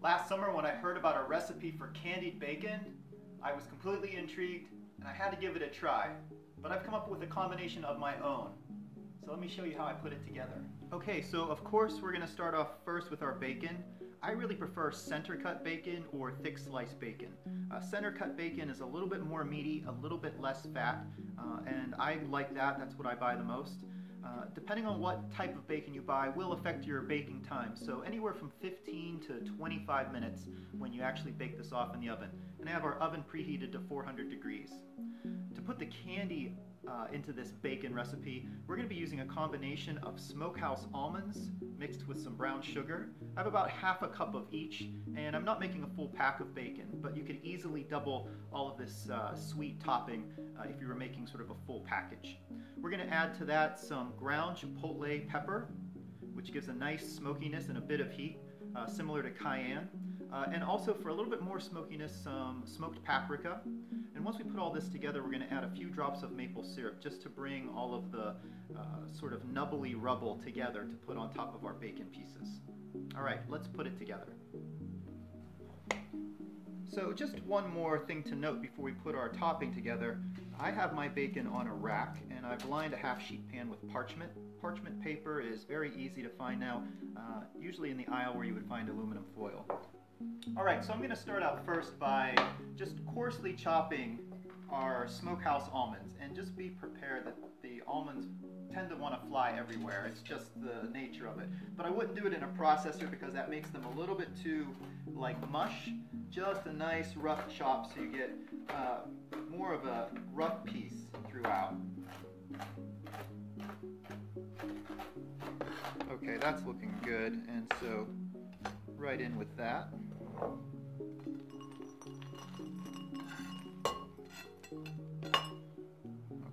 Last summer when I heard about a recipe for candied bacon, I was completely intrigued and I had to give it a try. But I've come up with a combination of my own. So let me show you how I put it together. Okay, so of course we're going to start off first with our bacon. I really prefer center cut bacon or thick sliced bacon. Center cut bacon is a little bit more meaty, a little bit less fat, and I like that. That's what I buy the most. Depending on what type of bacon you buy will affect your baking time. So anywhere from 15 to 25 minutes when you actually bake this off in the oven. And I have our oven preheated to 400 degrees. To put the candy into this bacon recipe, we're going to be using a combination of Smokehouse Almonds mixed with some brown sugar. I have about half a cup of each, and I'm not making a full pack of bacon, but you could easily double all of this sweet topping if you were making sort of a full package. We're going to add to that some ground Chipotle Pepper, which gives a nice smokiness and a bit of heat, similar to cayenne. And also for a little bit more smokiness, some smoked paprika. And once we put all this together, we're going to add a few drops of maple syrup just to bring all of the sort of nubbly rubble together to put on top of our bacon pieces. All right, let's put it together. So just one more thing to note before we put our topping together. I have my bacon on a rack and I've lined a half sheet pan with parchment. Parchment paper is very easy to find now, usually in the aisle where you would find aluminum foil. Alright, so I'm going to start out first by just coarsely chopping our Smokehouse almonds, and just be prepared that the almonds tend to want to fly everywhere. It's just the nature of it. But I wouldn't do it in a processor because that makes them a little bit too like mush. Just a nice rough chop so you get more of a rough piece throughout. Okay, that's looking good, and so right in with that.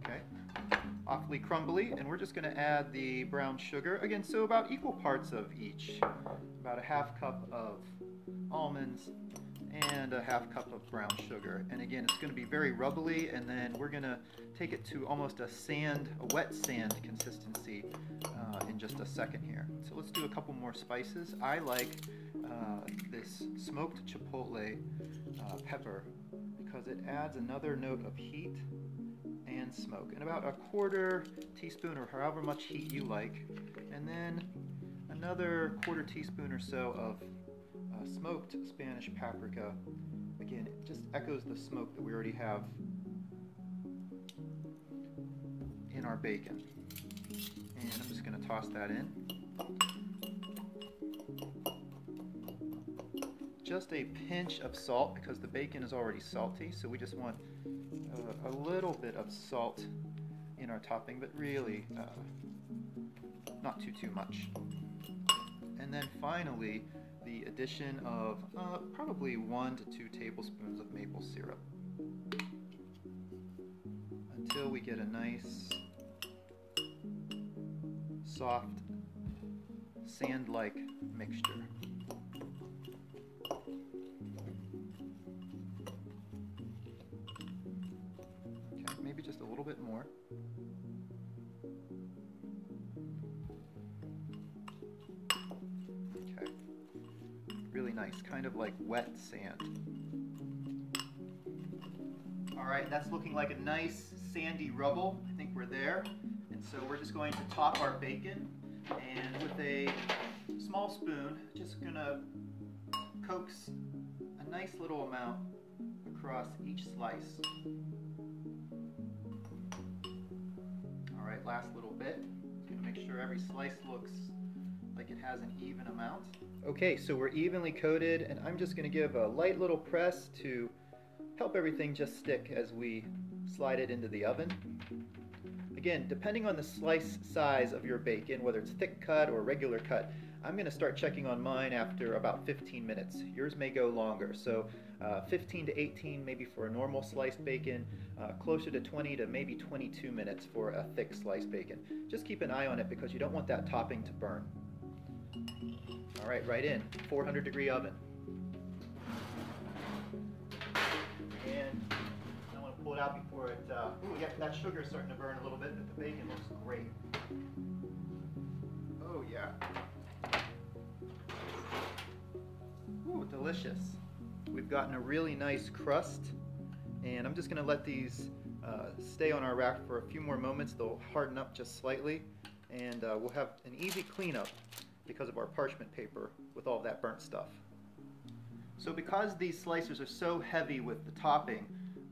Okay, awfully crumbly, and we're just going to add the brown sugar. Again, so about equal parts of each. About a half cup of almonds and a half cup of brown sugar. And again, it's going to be very rubbly, and then we're going to take it to almost a wet sand consistency in just a second here. So let's do a couple more spices. I like this smoked chipotle pepper because it adds another note of heat and smoke, and about a quarter teaspoon or however much heat you like, and then another quarter teaspoon or so of smoked Spanish paprika. Again, it just echoes the smoke that we already have in our bacon. And I'm just going to toss that in. Just a pinch of salt because the bacon is already salty, so we just want a little bit of salt in our topping, but really not too much. And then finally, the addition of probably 1 to 2 tablespoons of maple syrup until we get a nice soft sand-like mixture. Okay, maybe just a little bit more. Okay, really nice, kind of like wet sand. Alright, that's looking like a nice sandy rubble. I think we're there. And so we're just going to top our bacon, and with a small spoon, just gonna coax a nice little amount across each slice. Alright, last little bit. Just gonna make sure every slice looks like it has an even amount. Okay, so we're evenly coated, and I'm just gonna give a light little press to help everything just stick as we slide it into the oven. Again, depending on the slice size of your bacon, whether it's thick cut or regular cut, I'm going to start checking on mine after about 15 minutes. Yours may go longer, so 15 to 18 maybe for a normal sliced bacon, closer to 20 to maybe 22 minutes for a thick sliced bacon. Just keep an eye on it because you don't want that topping to burn. All right in, 400 degree oven. And pull it out before it, ooh, yeah, that sugar is starting to burn a little bit, but the bacon looks great. Oh yeah. Ooh, delicious. delicious. We've gotten a really nice crust, and I'm just going to let these stay on our rack for a few more moments. They'll harden up just slightly, and we'll have an easy cleanup because of our parchment paper with all of that burnt stuff. So because these slicers are so heavy with the topping,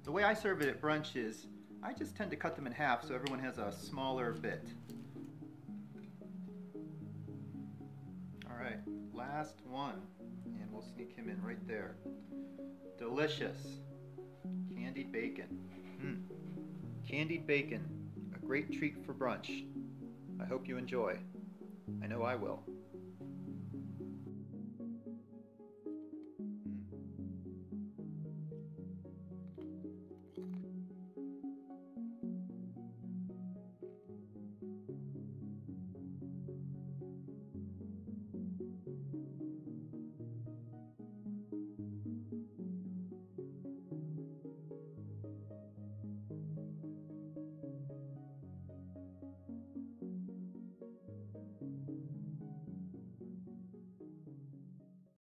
the way I serve it at brunch is I just tend to cut them in half so everyone has a smaller bit. Alright, last one, and we'll sneak him in right there. Delicious candied bacon. Candied bacon, a great treat for brunch. I hope you enjoy. I know I will.